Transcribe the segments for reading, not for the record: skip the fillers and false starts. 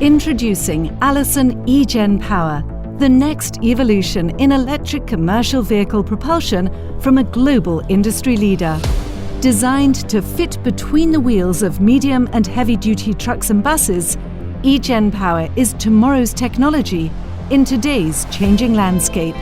Introducing Allison eGen Power, the next evolution in electric commercial vehicle propulsion from a global industry leader. Designed to fit between the wheels of medium and heavy-duty trucks and buses, eGen Power is tomorrow's technology in today's changing landscape.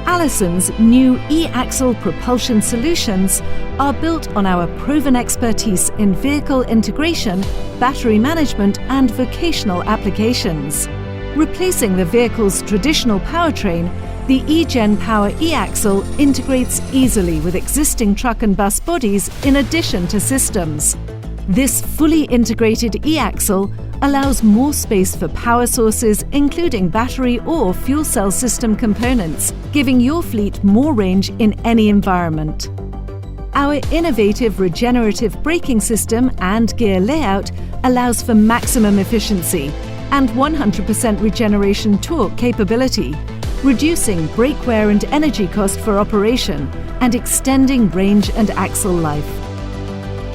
Allison's new e-axle propulsion solutions are built on our proven expertise in vehicle integration, battery management and vocational applications. Replacing the vehicle's traditional powertrain, the eGen Power e-axle integrates easily with existing truck and bus bodies in addition to systems. This fully integrated e-axle allows more space for power sources, including battery or fuel cell system components, giving your fleet more range in any environment. Our innovative regenerative braking system and gear layout allows for maximum efficiency and 100% regeneration torque capability, reducing brake wear and energy cost for operation and extending range and axle life.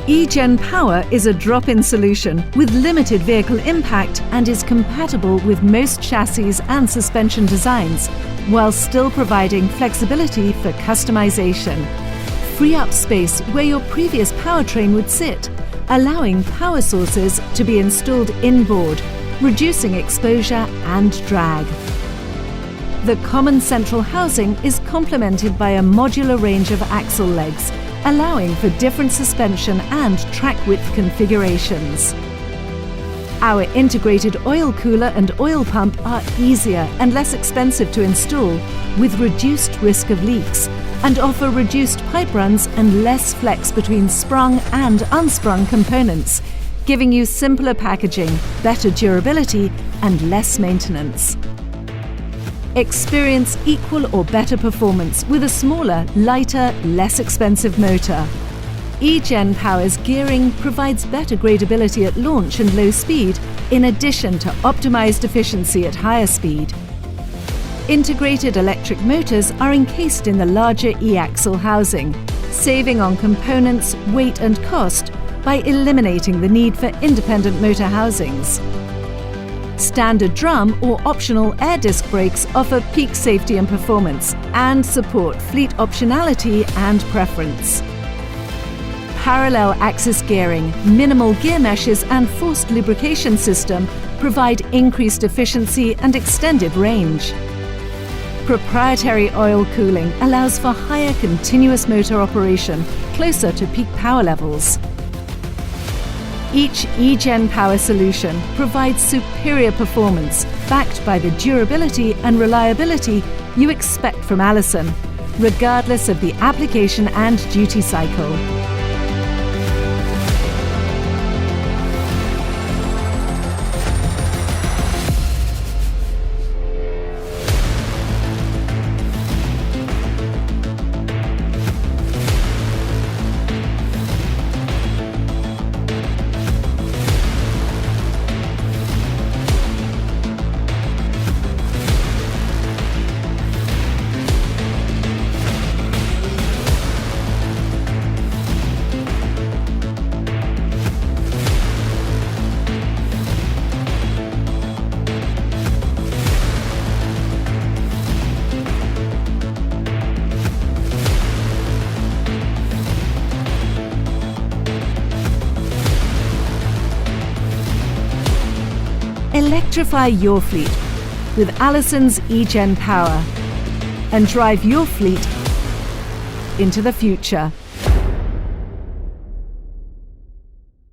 eGen Power is a drop-in solution with limited vehicle impact and is compatible with most chassis and suspension designs, while still providing flexibility for customization. Free up space where your previous powertrain would sit, allowing power sources to be installed inboard, reducing exposure and drag. The common central housing is complemented by a modular range of axle legs, allowing for different suspension and track width configurations. Our integrated oil cooler and oil pump are easier and less expensive to install, with reduced risk of leaks, and offer reduced pipe runs and less flex between sprung and unsprung components, giving you simpler packaging, better durability and less maintenance. Experience equal or better performance with a smaller, lighter, less expensive motor. eGen Power's gearing provides better gradability at launch and low speed, in addition to optimized efficiency at higher speed. Integrated electric motors are encased in the larger e-axle housing, saving on components, weight and cost by eliminating the need for independent motor housings. Standard drum or optional air disc brakes offer peak safety and performance and support fleet optionality and preference. Parallel axis gearing, minimal gear meshes and forced lubrication system provide increased efficiency and extended range. Proprietary oil cooling allows for higher continuous motor operation closer to peak power levels. Each eGen Power solution provides superior performance backed by the durability and reliability you expect from Allison, regardless of the application and duty cycle. Electrify your fleet with Allison's eGen Power and drive your fleet into the future.